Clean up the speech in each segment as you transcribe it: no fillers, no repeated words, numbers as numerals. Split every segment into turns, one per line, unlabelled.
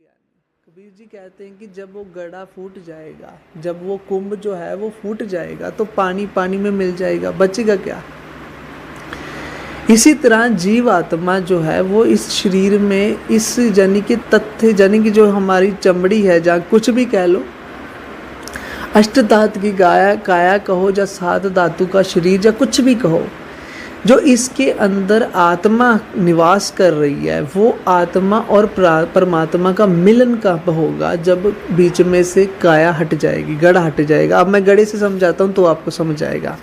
ज्ञानी कबीर जी कहते हैं कि जब वो गड़ा फूट जाएगा, जब वो कुंभ जो है वो फूट जाएगा तो पानी पानी में मिल जाएगा, बचेगा क्या। इसी तरह जीव आत्मा जो है वो इस शरीर में इस यानी कि तथ्य यानी कि जो हमारी चमड़ी है, जहाँ कुछ भी कह लो, अष्टधातु की काया कहो या सात धातु का शरीर या कुछ भी कहो, जो इसके अंदर आत्मा निवास कर रही है, वो आत्मा और परमात्मा का मिलन कब होगा, जब बीच में से काया हट जाएगी, गड़ा हट जाएगा। अब मैं गड़े से समझाता हूँ तो आपको समझ आएगा।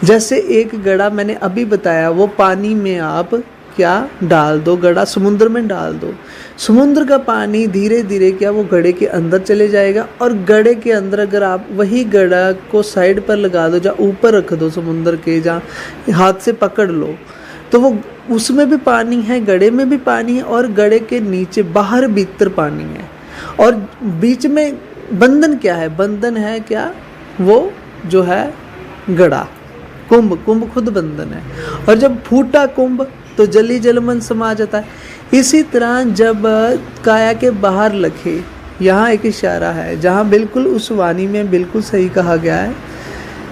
जैसे एक गड़ा मैंने अभी बताया, वो पानी में आप क्या डाल दो, गड़ा समुद्र में डाल दो, समुद्र का पानी धीरे धीरे क्या वो गड़े के अंदर चले जाएगा, और गड़े के अंदर अगर आप वही गड़ा को साइड पर लगा दो, जहाँ ऊपर रख दो समुद्र के, जहाँ हाथ से पकड़ लो, तो वो उसमें भी पानी है, गड़े में भी पानी है, और गड़े के नीचे बाहर भीतर पानी है, और बीच में बंधन क्या है, बंधन है क्या, वो जो है गड़ा, कुंभ खुद बंधन है। और जब फूटा कुंभ तो जली जल मन समा जाता है। इसी तरह जब काया के बाहर लखे, यहाँ एक इशारा है जहाँ बिल्कुल उस वाणी में बिल्कुल सही कहा गया है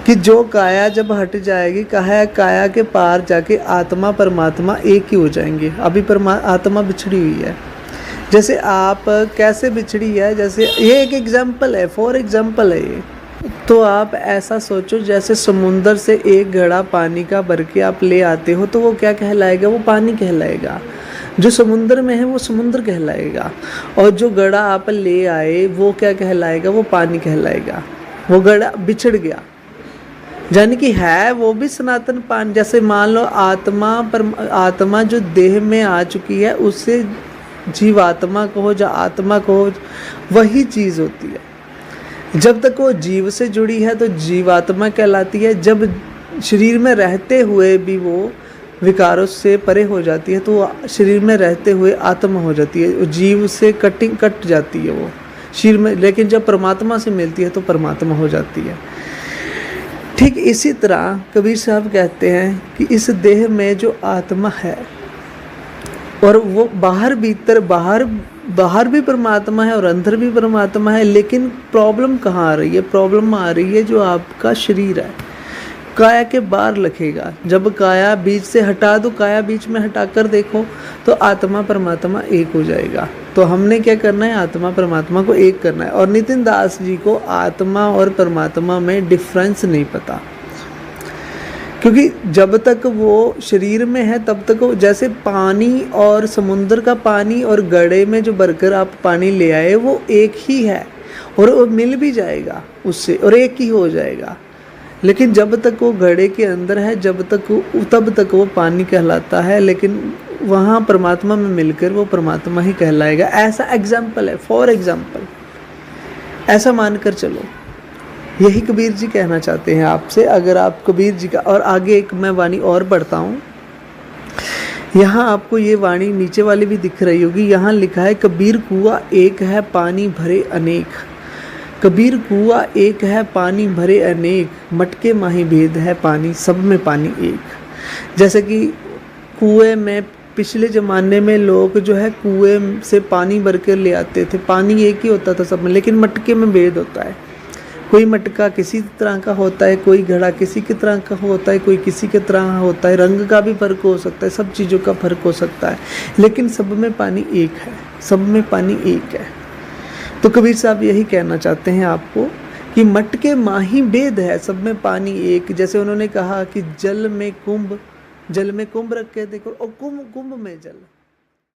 कि जो काया जब हट जाएगी, काया के पार जाके आत्मा परमात्मा एक ही हो जाएंगे। अभी आत्मा बिछड़ी हुई है, जैसे आप कैसे बिछड़ी है, जैसे ये एक एग्जाम्पल है, फॉर एग्जाम्पल है ये। तो आप ऐसा सोचो जैसे समुंदर से एक घड़ा पानी का भर के आप ले आते हो, तो वो क्या कहलाएगा, वो पानी कहलाएगा। जो समुंदर में है वो समुंदर कहलाएगा, और जो घड़ा आप ले आए वो क्या कहलाएगा, वो पानी कहलाएगा। वो घड़ा बिछड़ गया, यानी कि है वो भी सनातन पानी। जैसे मान लो आत्मा जो देह में आ चुकी है, उससे जीवात्मा कहो या आत्मा कहो, वही चीज़ होती है। जब तक वो जीव से जुड़ी है तो जीवात्मा कहलाती है, जब शरीर में रहते हुए भी वो विकारों से परे हो जाती है तो वो शरीर में रहते हुए आत्मा हो जाती है, जीव से कट जाती है वो शरीर में, लेकिन जब परमात्मा से मिलती है तो परमात्मा हो जाती है। ठीक इसी तरह कबीर साहब कहते हैं कि इस देह में जो आत्मा है, और वो बाहर भीतर बाहर भी परमात्मा है और अंदर भी परमात्मा है, लेकिन प्रॉब्लम कहाँ आ रही है, प्रॉब्लम आ रही है जो आपका शरीर है, काया के बाहर लखेगा। जब काया बीच से हटा दो, काया बीच में हटा कर देखो तो आत्मा परमात्मा एक हो जाएगा। तो हमने क्या करना है, आत्मा परमात्मा को एक करना है। और नितिन दास जी को आत्मा और परमात्मा में डिफरेंस नहीं पता, क्योंकि जब तक वो शरीर में है तब तक वो, जैसे पानी और समुद्र का पानी और गड़े में जो भरकर आप पानी ले आए वो एक ही है, और वो मिल भी जाएगा उससे और एक ही हो जाएगा। लेकिन जब तक वो घड़े के अंदर है, तब तक वो पानी कहलाता है, लेकिन वहाँ परमात्मा में मिलकर वो परमात्मा ही कहलाएगा। ऐसा एग्जाम्पल है, फॉर एग्जाम्पल, ऐसा मानकर चलो। यही कबीर जी कहना चाहते हैं आपसे। अगर आप कबीर जी का, और आगे एक मैं वाणी और पढ़ता हूँ, यहाँ आपको ये वाणी नीचे वाली भी दिख रही होगी। यहाँ लिखा है, कबीर कुआं एक है पानी भरे अनेक, कबीर कुआं एक है पानी भरे अनेक, मटके माही भेद है पानी सब में पानी एक। जैसे कि कुएं में पिछले ज़माने में लोग जो है कुएं से पानी भर कर ले आते थे, पानी एक ही होता था सब में, लेकिन मटके में भेद होता है। कोई मटका किसी तरह का होता है, कोई घड़ा किसी की तरह का होता है, कोई किसी की तरह होता है, रंग का भी फर्क हो सकता है, सब चीज़ों का फर्क हो सकता है, लेकिन सब में पानी एक है, सब में पानी एक है। तो कबीर साहब यही कहना चाहते हैं आपको कि मटके माही भेद है, सब में पानी एक। जैसे उन्होंने कहा कि जल में कुंभ रख के देखो, और कुंभ में जल।